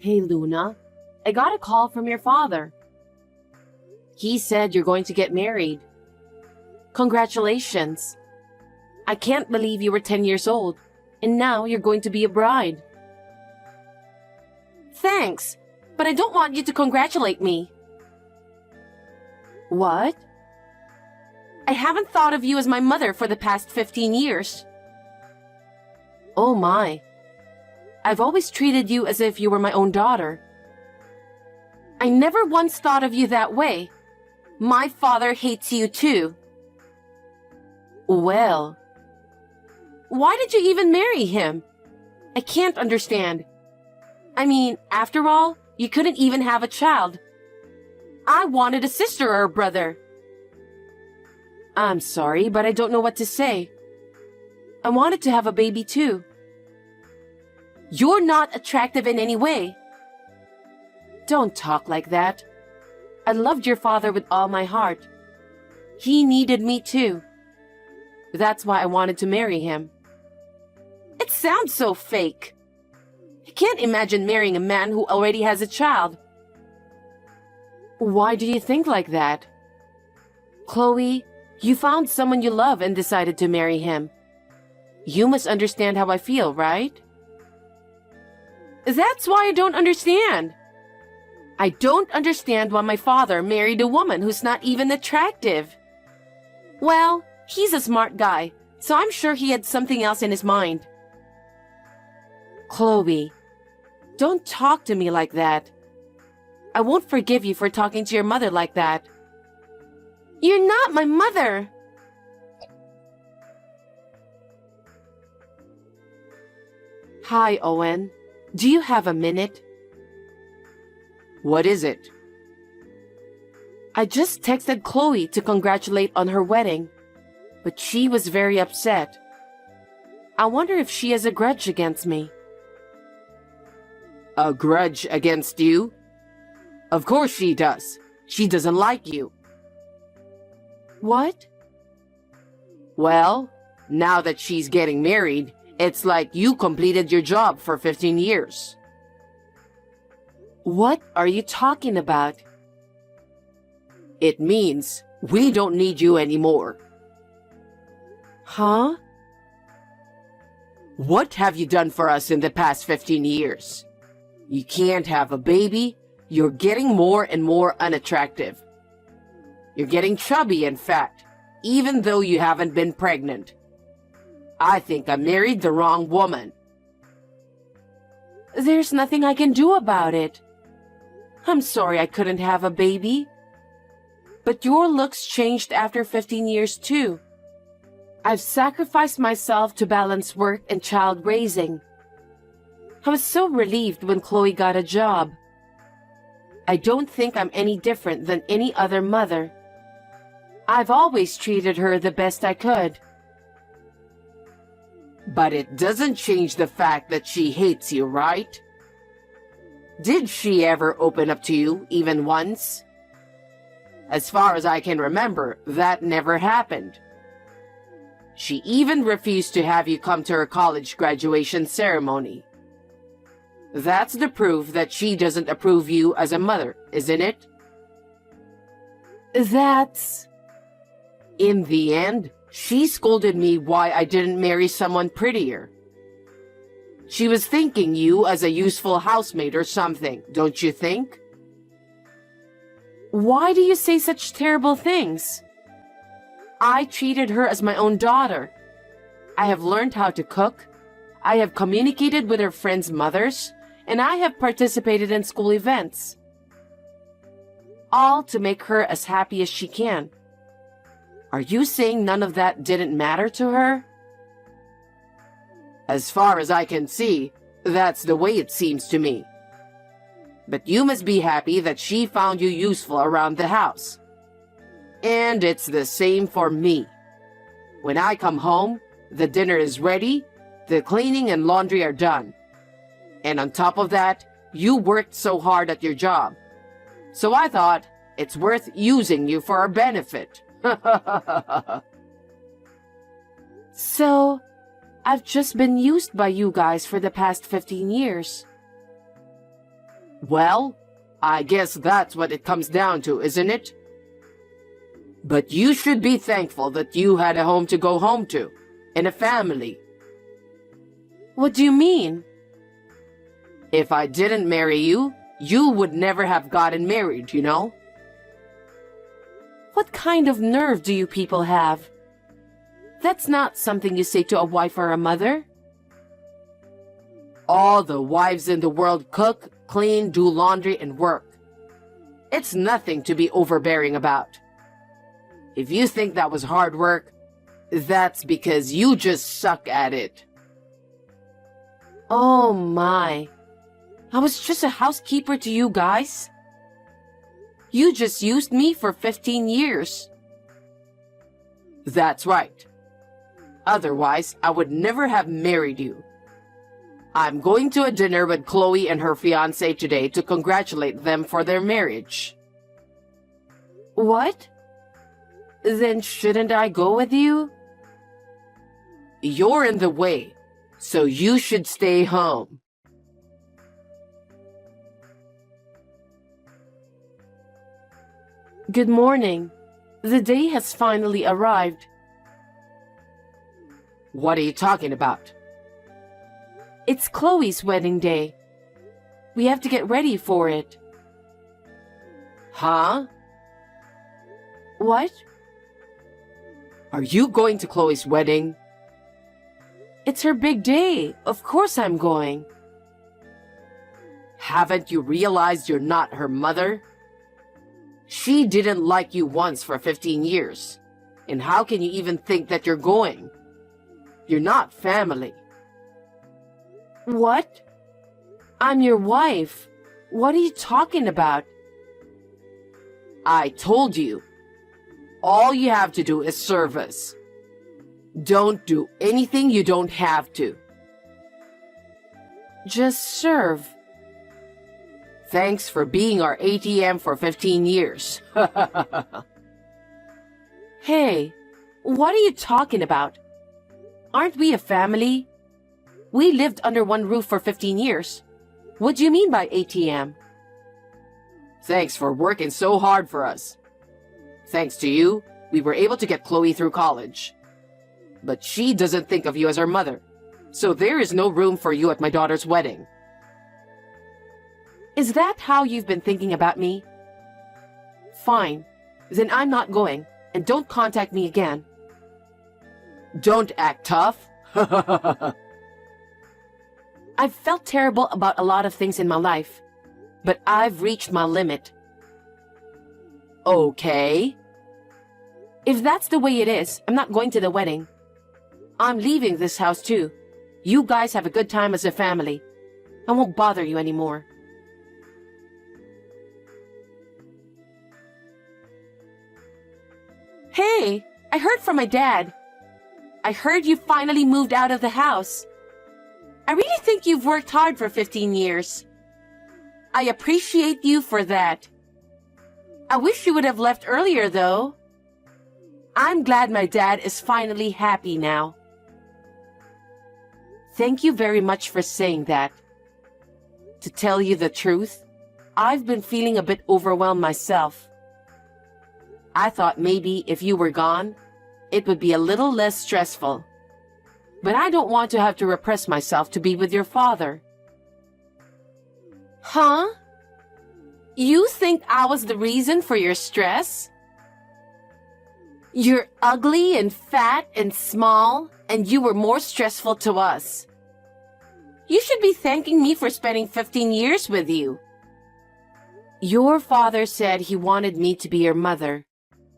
Hey, Luna, I got a call from your father. He said you're going to get married. Congratulations. I can't believe you were 10 years old, and now you're going to be a bride. Thanks, but I don't want you to congratulate me. What? I haven't thought of you as my mother for the past 15 years. Oh my. I've always treated you as if you were my own daughter. I never once thought of you that way. My father hates you too. Well, why did you even marry him? I can't understand. I mean, after all, you couldn't even have a child. I wanted a sister or a brother. I'm sorry, but I don't know what to say. I wanted to have a baby too. You're not attractive in any way. Don't talk like that. I loved your father with all my heart. He needed me too. That's why I wanted to marry him. It sounds so fake. I can't imagine marrying a man who already has a child. Why do you think like that? Chloe, you found someone you love and decided to marry him. You must understand how I feel, right? That's why I don't understand. I don't understand why my father married a woman who's not even attractive. Well, he's a smart guy, so I'm sure he had something else in his mind. Chloe, don't talk to me like that. I won't forgive you for talking to your mother like that. You're not my mother. Hi, Owen. Do you have a minute? What is it? I just texted Chloe to congratulate on her wedding, but she was very upset. I wonder if she has a grudge against me. A grudge against you? Of course she does. She doesn't like you. What? Well, now that she's getting married, it's like you completed your job for 15 years. What are you talking about? It means we don't need you anymore. Huh? What have you done for us in the past 15 years? You can't have a baby. You're getting more and more unattractive. You're getting chubby and fat, even though you haven't been pregnant. I think I married the wrong woman. There's nothing I can do about it. I'm sorry I couldn't have a baby. But your looks changed after 15 years too. I've sacrificed myself to balance work and child raising. I was so relieved when Chloe got a job. I don't think I'm any different than any other mother. I've always treated her the best I could. But it doesn't change the fact that she hates you, right? Did she ever open up to you, even once? As far as I can remember, that never happened. She even refused to have you come to her college graduation ceremony. That's the proof that she doesn't approve you as a mother, isn't it? That's... In the end, she scolded me why I didn't marry someone prettier. She was thinking you as a useful housemate or something, don't you think? Why do you say such terrible things? I treated her as my own daughter. I have learned how to cook. I have communicated with her friends' mothers, and I have participated in school events. All to make her as happy as she can. Are you saying none of that didn't matter to her? As far as I can see, that's the way it seems to me. But you must be happy that she found you useful around the house. And it's the same for me. When I come home, the dinner is ready, the cleaning and laundry are done. And on top of that, you worked so hard at your job. So I thought it's worth using you for our benefit. So, I've just been used by you guys for the past 15 years. Well, I guess that's what it comes down to, isn't it? But you should be thankful that you had a home to go home to, and a family. What do you mean? If I didn't marry you, you would never have gotten married, you know? What kind of nerve do you people have? That's not something you say to a wife or a mother. All the wives in the world cook, clean, do laundry, and work. It's nothing to be overbearing about. If you think that was hard work, that's because you just suck at it. Oh my. I was just a housekeeper to you guys. You just used me for 15 years. That's right. Otherwise, I would never have married you. I'm going to a dinner with Chloe and her fiancé today to congratulate them for their marriage. What? Then shouldn't I go with you? You're in the way, so you should stay home. Good morning. The day has finally arrived. What are you talking about? It's Chloe's wedding day. We have to get ready for it. Huh? What? Are you going to Chloe's wedding? It's her big day. Of course I'm going. Haven't you realized you're not her mother? She didn't like you once for 15 years. And how can you even think that you're going? You're not family. What? I'm your wife. What are you talking about? I told you. All you have to do is serve us. Don't do anything you don't have to. Just serve. Thanks for being our ATM for 15 years. Hey, what are you talking about? Aren't we a family? We lived under one roof for 15 years. What do you mean by ATM? Thanks for working so hard for us. Thanks to you, we were able to get Chloe through college. But she doesn't think of you as her mother, so there is no room for you at my daughter's wedding. Is that how you've been thinking about me? Fine. Then I'm not going, and don't contact me again. Don't act tough. I've felt terrible about a lot of things in my life, but I've reached my limit. Okay. If that's the way it is, I'm not going to the wedding. I'm leaving this house too. You guys have a good time as a family. I won't bother you anymore. Hey, I heard from my dad. I heard you finally moved out of the house. I really think you've worked hard for 15 years. I appreciate you for that. I wish you would have left earlier, though. I'm glad my dad is finally happy now. Thank you very much for saying that. To tell you the truth, I've been feeling a bit overwhelmed myself. I thought maybe if you were gone, it would be a little less stressful. But I don't want to have to repress myself to be with your father. Huh? You think I was the reason for your stress? You're ugly and fat and small, and you were more stressful to us. You should be thanking me for spending 15 years with you. Your father said he wanted me to be your mother.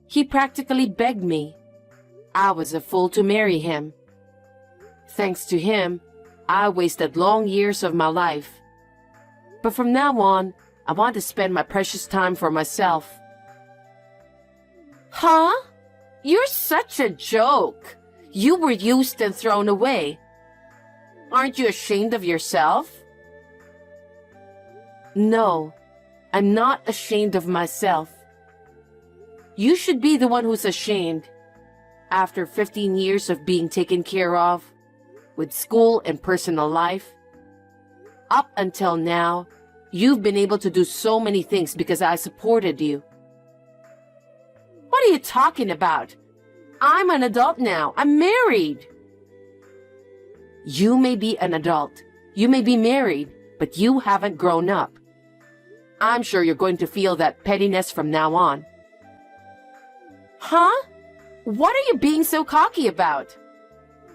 He practically begged me. I was a fool to marry him. Thanks to him, I wasted long years of my life. But from now on, I want to spend my precious time for myself. Huh? You're such a joke. You were used and thrown away. Aren't you ashamed of yourself? No, I'm not ashamed of myself. You should be the one who's ashamed. After 15 years of being taken care of, with school and personal life, up until now, You've been able to do so many things because I supported you. What are you talking about? I'm an adult now. I'm married. You may be an adult. You may be married, but you haven't grown up. I'm sure you're going to feel that pettiness from now on. Huh? What are you being so cocky about?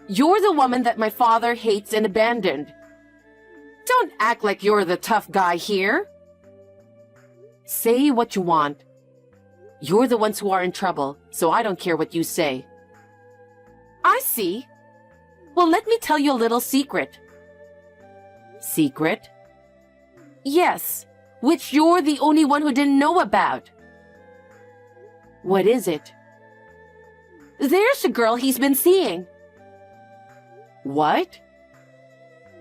You're the woman that my father hates and abandoned. Don't act like you're the tough guy here. Say what you want. You're the ones who are in trouble, so I don't care what you say. I see. Well, let me tell you a little secret. Secret? Yes, which you're the only one who didn't know about. What is it? There's a girl he's been seeing. What?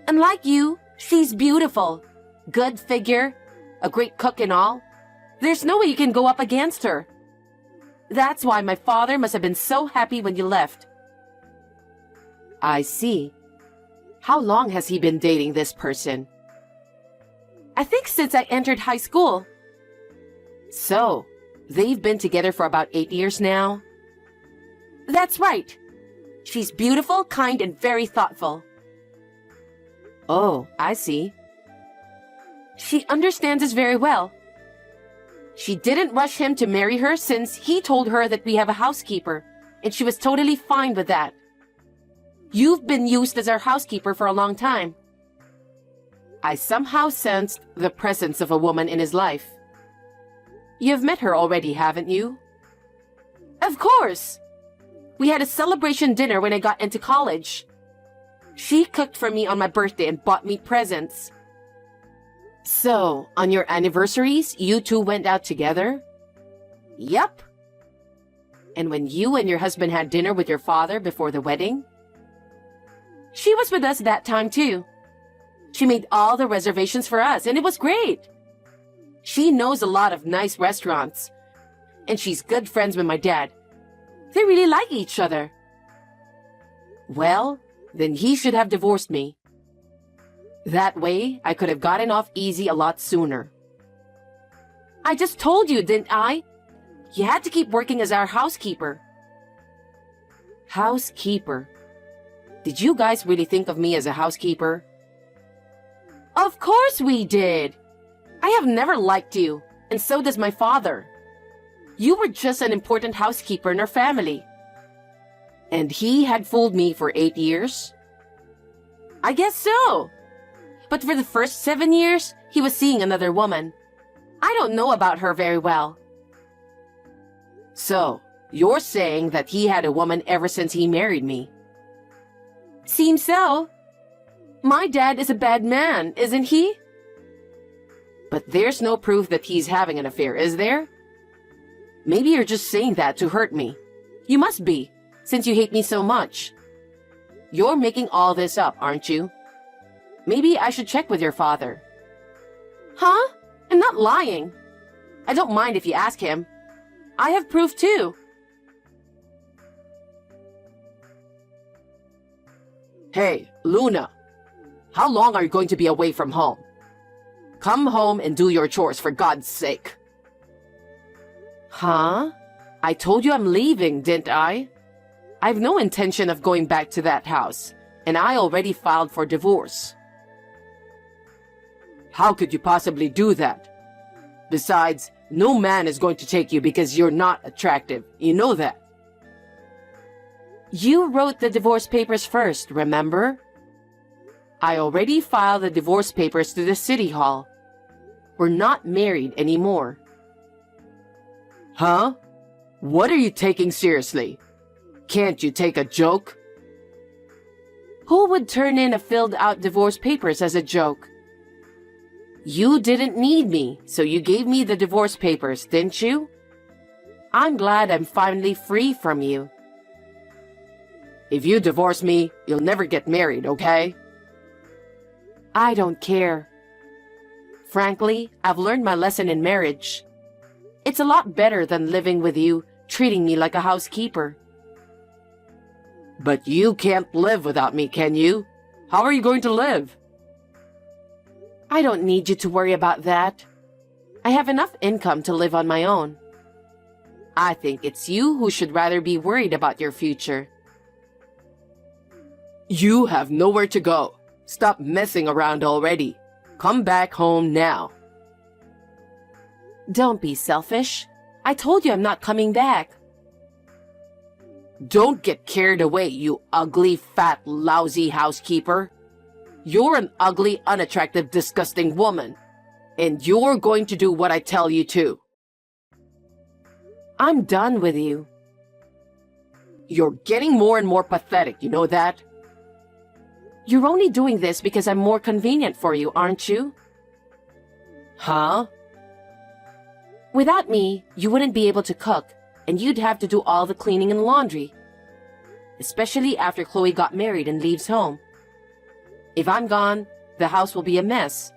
Unlike you, she's beautiful, good figure, a great cook and all. There's no way you can go up against her. That's why my father must have been so happy when you left. I see. How long has he been dating this person? I think since I entered high school. So, they've been together for about 8 years now? That's right. She's beautiful, kind, and very thoughtful. Oh, I see. She understands us very well. She didn't rush him to marry her since he told her that we have a housekeeper, and she was totally fine with that. You've been used as our housekeeper for a long time. I somehow sensed the presence of a woman in his life. You've met her already, haven't you? Of course! We had a celebration dinner when I got into college. She cooked for me on my birthday and bought me presents. So, on your anniversaries, you two went out together? Yep. And when you and your husband had dinner with your father before the wedding? She was with us that time too. She made all the reservations for us, and it was great. She knows a lot of nice restaurants, and she's good friends with my dad. They really like each other. Well, then he should have divorced me. That way, I could have gotten off easy a lot sooner. I just told you, didn't I? You had to keep working as our housekeeper. Housekeeper? Did you guys really think of me as a housekeeper? Of course we did! I have never liked you, and so does my father. You were just an important housekeeper in our family. And he had fooled me for 8 years? I guess so. But for the first 7 years, he was seeing another woman. I don't know about her very well. So, you're saying that he had a woman ever since he married me? Seems so. My dad is a bad man, isn't he? But there's no proof that he's having an affair, is there? Maybe you're just saying that to hurt me. You must be, since you hate me so much. You're making all this up, aren't you? Maybe I should check with your father. Huh? I'm not lying. I don't mind if you ask him. I have proof too. Hey, Luna. How long are you going to be away from home? Come home and do your chores for God's sake. Huh? I told you I'm leaving, didn't I? I've no intention of going back to that house, and I already filed for divorce. How could you possibly do that? Besides, no man is going to take you because you're not attractive. You know that. You wrote the divorce papers first, remember? I already filed the divorce papers to the city hall. We're not married anymore. Huh? What are you taking seriously? Can't you take a joke? Who would turn in a filled-out divorce papers as a joke? You didn't need me, so you gave me the divorce papers, didn't you? I'm glad I'm finally free from you. If you divorce me, you'll never get married, okay? I don't care. Frankly, I've learned my lesson in marriage. It's a lot better than living with you, treating me like a housekeeper. But you can't live without me, can you? How are you going to live? I don't need you to worry about that. I have enough income to live on my own. I think it's you who should rather be worried about your future. You have nowhere to go. Stop messing around already. Come back home now. Don't be selfish. I told you I'm not coming back. Don't get carried away, you ugly, fat, lousy housekeeper. You're an ugly, unattractive, disgusting woman. And you're going to do what I tell you to. I'm done with you. You're getting more and more pathetic, you know that? You're only doing this because I'm more convenient for you, aren't you? Huh? Without me, you wouldn't be able to cook, and you'd have to do all the cleaning and laundry. Especially after Chloe got married and leaves home. If I'm gone, the house will be a mess.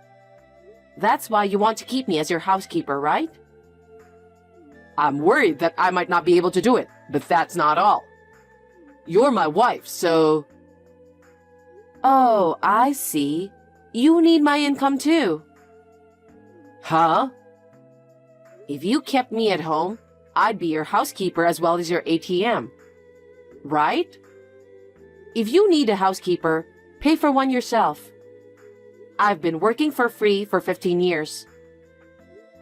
That's why you want to keep me as your housekeeper, right? I'm worried that I might not be able to do it, but that's not all. You're my wife, so... Oh, I see. You need my income too. Huh? If you kept me at home, I'd be your housekeeper as well as your ATM. Right? If you need a housekeeper, pay for one yourself. I've been working for free for 15 years.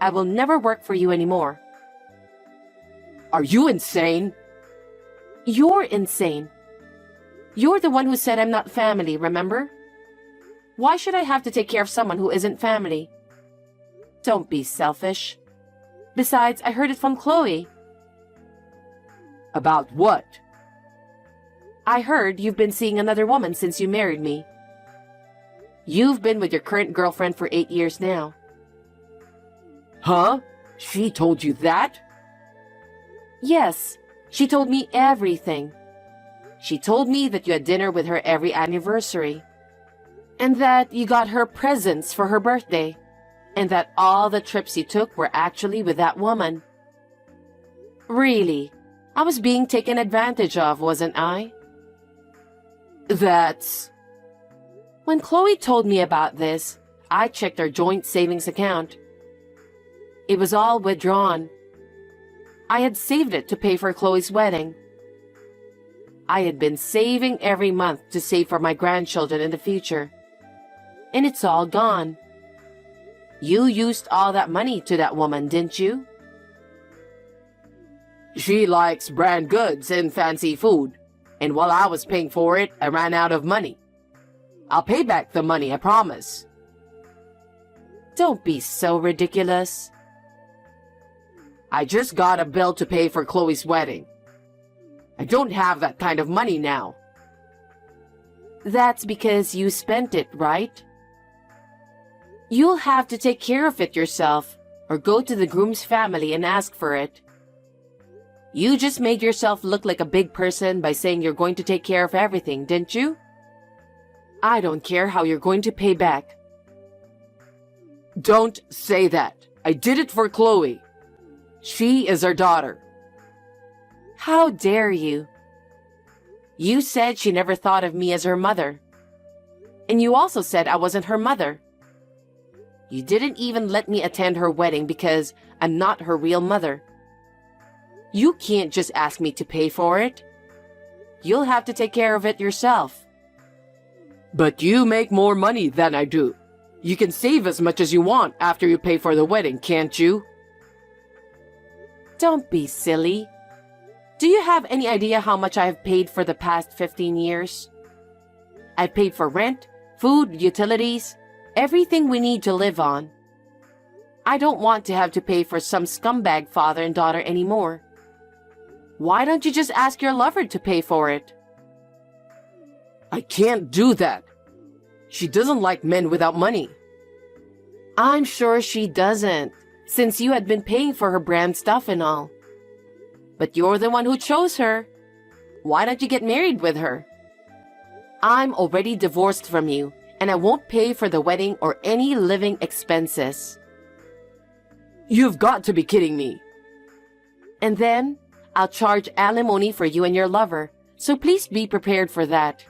I will never work for you anymore. Are you insane? You're insane. You're the one who said I'm not family, remember? Why should I have to take care of someone who isn't family? Don't be selfish. Besides, I heard it from Chloe. About what? I heard you've been seeing another woman since you married me. You've been with your current girlfriend for 8 years now. Huh? She told you that? Yes, she told me everything. She told me that you had dinner with her every anniversary. And that you got her presents for her birthday. And that all the trips you took were actually with that woman. Really, I was being taken advantage of, wasn't I? That's... When Chloe told me about this, I checked our joint savings account. It was all withdrawn. I had saved it to pay for Chloe's wedding. I had been saving every month to save for my grandchildren in the future. And it's all gone. You used all that money to that woman, didn't you? She likes brand goods and fancy food. And while I was paying for it, I ran out of money. I'll pay back the money, I promise. Don't be so ridiculous. I just got a bill to pay for Chloe's wedding. I don't have that kind of money now. That's because you spent it, right? You'll have to take care of it yourself, or go to the groom's family and ask for it. You just made yourself look like a big person by saying you're going to take care of everything, didn't you? I don't care how you're going to pay back. Don't say that. I did it for Chloe. She is our daughter. How dare you? You said she never thought of me as her mother. And you also said I wasn't her mother. You didn't even let me attend her wedding because I'm not her real mother. You can't just ask me to pay for it. You'll have to take care of it yourself. But you make more money than I do. You can save as much as you want after you pay for the wedding, can't you? Don't be silly. Do you have any idea how much I have paid for the past 15 years? I've paid for rent, food, utilities, everything we need to live on. I don't want to have to pay for some scumbag father and daughter anymore. Why don't you just ask your lover to pay for it? I can't do that. She doesn't like men without money. I'm sure she doesn't, since you had been paying for her brand stuff and all. But you're the one who chose her. Why don't you get married with her? I'm already divorced from you, and I won't pay for the wedding or any living expenses. You've got to be kidding me. And then, I'll charge alimony for you and your lover, so please be prepared for that.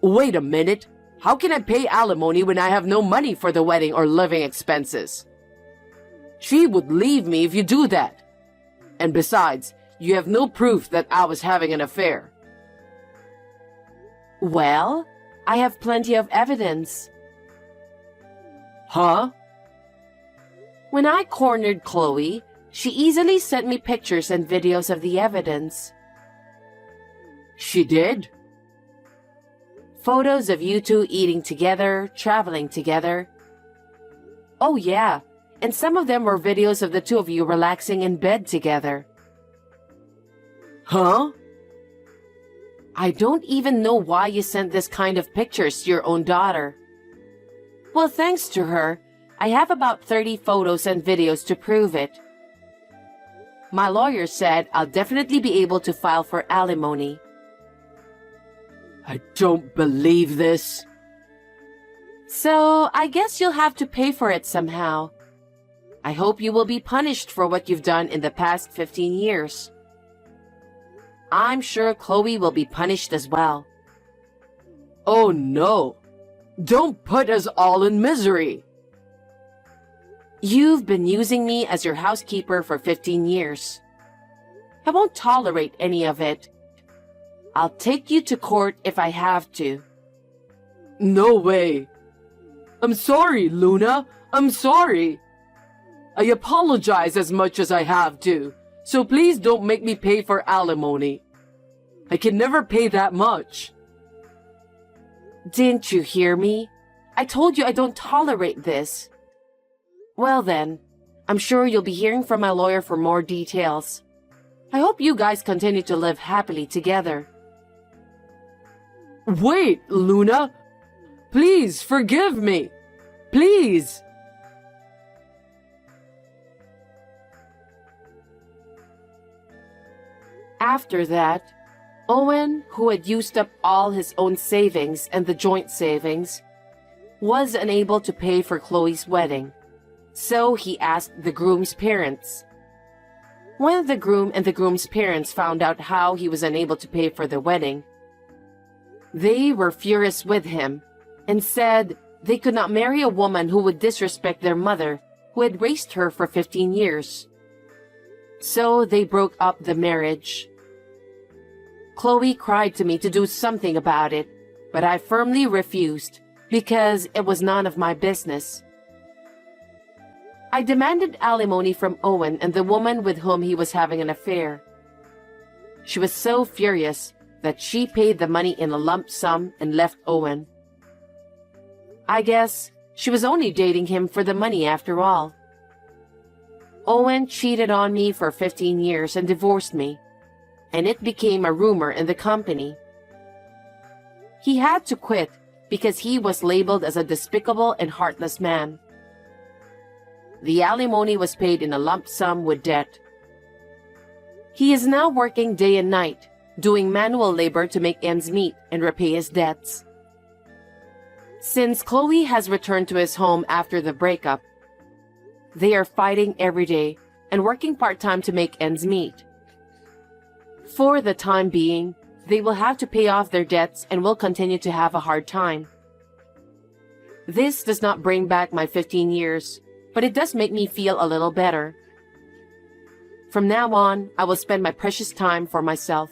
Wait a minute. How can I pay alimony when I have no money for the wedding or living expenses? She would leave me if you do that. And besides, you have no proof that I was having an affair. Well, I have plenty of evidence. Huh? When I cornered Chloe, she easily sent me pictures and videos of the evidence. She did? Photos of you two eating together, traveling together. Oh yeah, and some of them were videos of the two of you relaxing in bed together. Huh? I don't even know why you sent this kind of pictures to your own daughter. Well, thanks to her, I have about 30 photos and videos to prove it. My lawyer said I'll definitely be able to file for alimony. I don't believe this. So, I guess you'll have to pay for it somehow. I hope you will be punished for what you've done in the past 15 years. I'm sure Chloe will be punished as well. Oh no! Don't put us all in misery! You've been using me as your housekeeper for 15 years. I won't tolerate any of it. I'll take you to court if I have to. No way! I'm sorry, Luna! I'm sorry! I apologize as much as I have to, so please don't make me pay for alimony. I can never pay that much. Didn't you hear me? I told you I don't tolerate this. Well then, I'm sure you'll be hearing from my lawyer for more details. I hope you guys continue to live happily together. Wait, Luna! Please forgive me! Please! After that, Owen, who had used up all his own savings and the joint savings, was unable to pay for Chloe's wedding. So he asked the groom's parents. When the groom and the groom's parents found out how he was unable to pay for the wedding, they were furious with him and said they could not marry a woman who would disrespect their mother, who had raised her for 15 years. So they broke up the marriage. Chloe cried to me to do something about it, but I firmly refused because it was none of my business. I demanded alimony from Owen and the woman with whom he was having an affair. She was so furious that she paid the money in a lump sum and left Owen. I guess she was only dating him for the money after all. Owen cheated on me for 15 years and divorced me, and it became a rumor in the company. He had to quit because he was labeled as a despicable and heartless man. The alimony was paid in a lump sum with debt. He is now working day and night, doing manual labor to make ends meet and repay his debts. Since Chloe has returned to his home after the breakup, they are fighting every day and working part-time to make ends meet. For the time being, they will have to pay off their debts and will continue to have a hard time. This does not bring back my 15 years, but it does make me feel a little better. From now on, I will spend my precious time for myself.